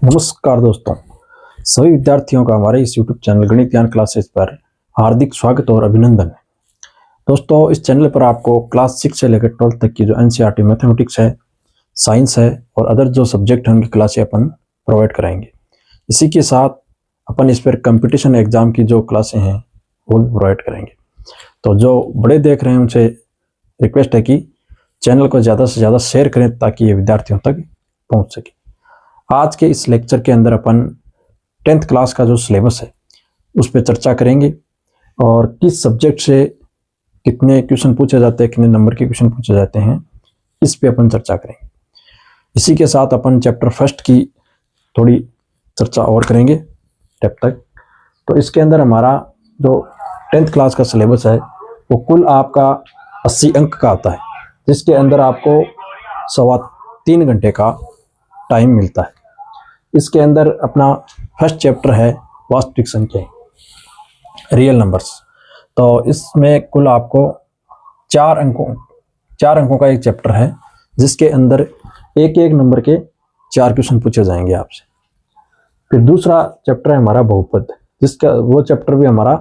नमस्कार दोस्तों, सभी विद्यार्थियों का हमारे इस YouTube चैनल गणित ज्ञान क्लासेस पर हार्दिक स्वागत और अभिनंदन है। दोस्तों, इस चैनल पर आपको क्लास 6 से लेकर 12 तक की जो NCERT मैथमेटिक्स है, साइंस है और अदर जो सब्जेक्ट हैं उनकी क्लासें अपन प्रोवाइड कराएंगे। इसी के साथ अपन इस पर कंपटीशन एग्जाम की जो क्लासें हैं वो प्रोवाइड करेंगे। तो जो बड़े देख रहे हैं उनसे रिक्वेस्ट है कि चैनल को ज़्यादा से ज़्यादा शेयर करें ताकि ये विद्यार्थियों तक पहुँच सके। आज के इस लेक्चर के अंदर अपन 10th क्लास का जो सिलेबस है उस पर चर्चा करेंगे और किस सब्जेक्ट से कितने क्वेश्चन पूछे जाते हैं, कितने नंबर के क्वेश्चन पूछे जाते हैं, इस पे अपन चर्चा करेंगे। इसी के साथ अपन चैप्टर फर्स्ट की थोड़ी चर्चा और करेंगे तब तक। तो इसके अंदर हमारा जो 10th क्लास का सिलेबस है वो कुल आपका 80 अंक का आता है, जिसके अंदर आपको 3.25 घंटे का टाइम मिलता है। इसके अंदर अपना फर्स्ट चैप्टर है वास्तविक संख्याएं, रियल नंबर्स। तो इसमें कुल आपको 4 अंकों का एक चैप्टर है, जिसके अंदर एक एक नंबर के 4 क्वेश्चन पूछे जाएंगे आपसे। फिर दूसरा चैप्टर है हमारा बहुपद, जिसका वो चैप्टर भी हमारा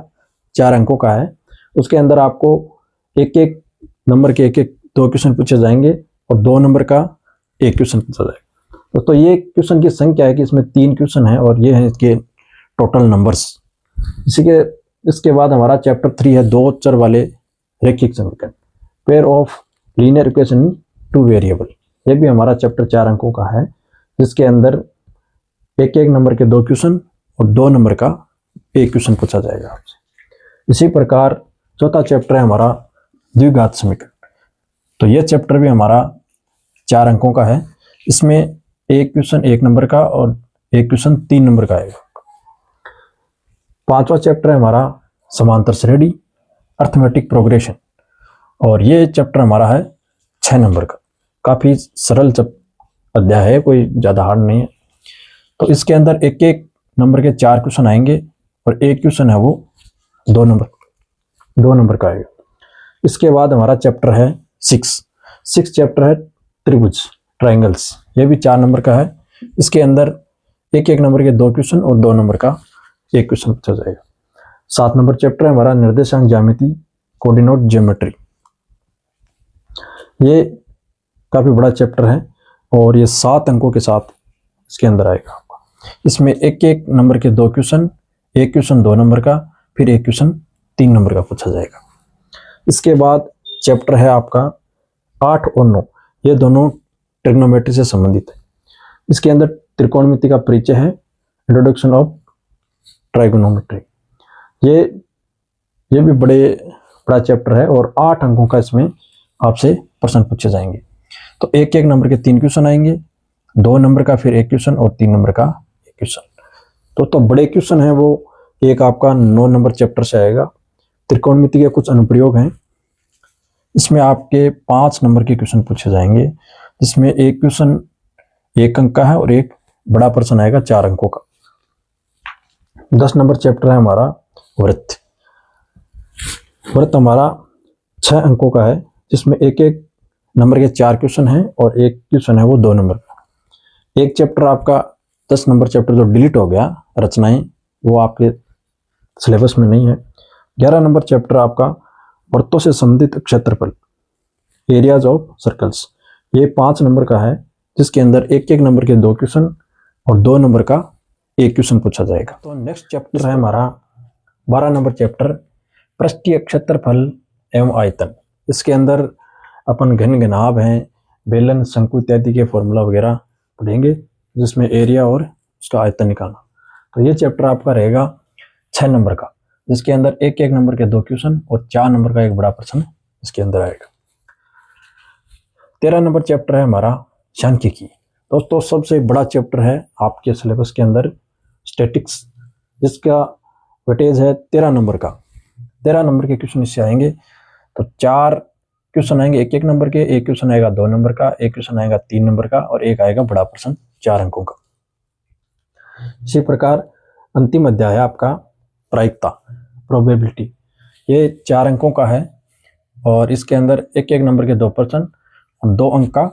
4 अंकों का है। उसके अंदर आपको एक एक नंबर के 2 क्वेश्चन पूछे जाएंगे और 2 नंबर का 1 क्वेश्चन पूछा जाएगा। तो ये क्वेश्चन की संख्या है कि इसमें 3 क्वेश्चन है और ये है इसके टोटल नंबर्स। इसके बाद हमारा चैप्टर 3 है 2 चर वाले रैखिक समीकरण, pair of linear equation in 2 variable. ये भी हमारा चैप्टर 4 अंकों का है, जिसके अंदर एक एक नंबर के 2 क्वेश्चन और 2 नंबर का 1 क्वेश्चन पूछा जाएगा आपसे। इसी प्रकार चौथा चैप्टर है हमारा द्विघात समीकरण। तो ये चैप्टर भी हमारा 4 अंकों का है। इसमें 1 क्वेश्चन 1 नंबर का और 1 क्वेश्चन 3 नंबर का आएगा। पांचवा चैप्टर है हमारा समांतर श्रेणी, अर्थमेटिक प्रोग्रेशन, और ये चैप्टर हमारा है 6 नंबर का। काफ़ी सरल अध्याय है, कोई ज़्यादा हार्ड नहीं है। तो इसके अंदर एक एक नंबर के 4 क्वेश्चन आएंगे और 1 क्वेश्चन है वो 2 नंबर का आएगा। इसके बाद हमारा चैप्टर है 6 चैप्टर है त्रिभुज, ट्रायंगल्स। ये भी 4 नंबर का है। इसके अंदर एक एक नंबर के 2 क्वेश्चन और 2 नंबर का 1 क्वेश्चन पूछा जाएगा। 7 नंबर चैप्टर है हमारा निर्देशांक ज्यामिति, कोऑर्डिनेट ज्योमेट्री। ये काफ़ी बड़ा चैप्टर है और ये 7 अंकों के साथ इसके अंदर आएगा। इसमें एक एक नंबर के 2 क्वेश्चन, 1 क्वेश्चन 2 नंबर का, फिर 1 क्वेश्चन 3 नंबर का पूछा जाएगा। इसके बाद चैप्टर है आपका 8 और 9। ये दोनों ट्रिग्नोमेट्री से संबंधित है। इसके अंदर त्रिकोणमिति का परिचय है, इंट्रोडक्शन ऑफ ट्राइगोनोमेट्री। ये भी बड़ा चैप्टर है और 8 अंकों का इसमें आपसे प्रश्न पूछे जाएंगे। तो एक एक नंबर के 3 क्वेश्चन आएंगे, 2 नंबर का फिर 1 क्वेश्चन और 3 नंबर का 1 क्वेश्चन। तो बड़े क्वेश्चन है वो एक आपका 9 नंबर चैप्टर से आएगा। त्रिकोणमिति के कुछ अनुप्रयोग हैं, इसमें आपके 5 नंबर के क्वेश्चन पूछे जाएंगे, जिसमें 1 क्वेश्चन 1 अंक का है और एक बड़ा प्रश्न आएगा 4 अंकों का। 10 नंबर चैप्टर है हमारा वृत्त हमारा 6 अंकों का है, जिसमें एक एक नंबर के 4 क्वेश्चन हैं और 1 क्वेश्चन है वो 2 नंबर का। एक चैप्टर आपका 10 नंबर चैप्टर जो डिलीट हो गया, रचनाएं, वो आपके सिलेबस में नहीं है। 11 नंबर चैप्टर आपका वृत्तों से संबंधित क्षेत्रफल, एरियाज ऑफ सर्कल्स। ये 5 नंबर का है, जिसके अंदर एक एक नंबर के 2 क्वेश्चन और 2 नंबर का 1 क्वेश्चन पूछा जाएगा। तो नेक्स्ट चैप्टर है हमारा 12 नंबर चैप्टर, पृष्ठीय क्षेत्रफल एवं आयतन। इसके अंदर अपन घनाभ हैं, बेलन, शंकु इत्यादि के फॉर्मूला वगैरह पढ़ेंगे, जिसमें एरिया और उसका आयतन निकालना। तो ये चैप्टर आपका रहेगा 6 नंबर का, जिसके अंदर एक एक नंबर के 2 क्वेश्चन और 4 नंबर का एक बड़ा प्रश्न इसके अंदर आएगा। 13 नंबर चैप्टर है हमारा सांख्यिकी। दोस्तों, सबसे बड़ा चैप्टर है आपके सिलेबस के अंदर स्टैटिक्स, जिसका वेटेज है 13 नंबर का। 13 नंबर के क्वेश्चन इससे आएंगे। तो 4 क्वेश्चन आएंगे एक एक नंबर के, 1 क्वेश्चन आएगा 2 नंबर का, 1 क्वेश्चन आएगा 3 नंबर का और एक आएगा बड़ा प्रश्न 4 अंकों का। इसी प्रकार अंतिम अध्याय है आपका प्रायिकता, प्रोबेबिलिटी। ये 4 अंकों का है और इसके अंदर एक एक नंबर के 2 प्रश्न और 2 अंक का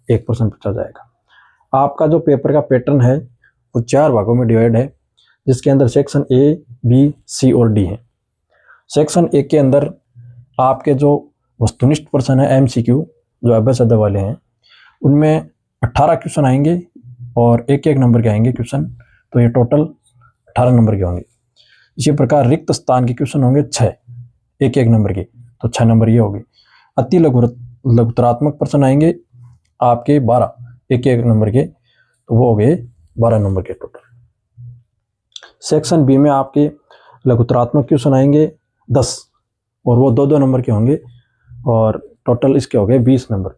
1 प्रश्न पूछा जाएगा। आपका जो पेपर का पैटर्न है वो 4 भागों में डिवाइड है, जिसके अंदर सेक्शन ए, बी, सी और डी है। सेक्शन ए के अंदर आपके जो वस्तुनिष्ठ प्रश्न है MCQ जो अभ्यास वाले हैं, उनमें 18 क्वेश्चन आएंगे और एक एक नंबर के आएंगे क्वेश्चन, तो ये टोटल 18 नंबर के होंगे। इसी प्रकार रिक्त स्थान के क्वेश्चन होंगे 6 एक एक नंबर के, तो 6 नंबर ये होंगे। अति लघुतरात्मक प्रश्न आएंगे आपके 12 एक एक नंबर के, तो वो हो गए 12 नंबर के टोटल। सेक्शन बी में आपके लघुतरात्मक क्वेश्चन आएंगे 10 और वो 2-2 नंबर के होंगे और टोटल इसके हो गए 20 नंबर।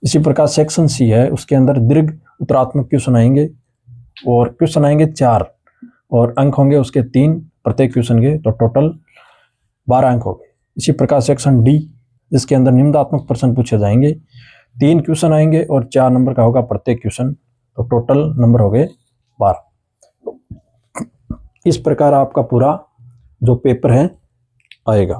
इसी प्रकार सेक्शन सी है, उसके अंदर दीर्घ उत्तरात्मक क्वेश्चन आएंगे और क्वेश्चन आएंगे 4 और अंक होंगे उसके 3 प्रत्येक क्वेश्चन के, तो टोटल 12 अंक हो गए। इसी प्रकार सेक्शन डी, जिसके अंदर निम्नात्मक प्रश्न पूछे जाएंगे, 3 क्वेश्चन आएंगे और 4 नंबर का होगा प्रत्येक क्वेश्चन, तो टोटल नंबर हो गए 12। इस प्रकार आपका पूरा जो पेपर है आएगा।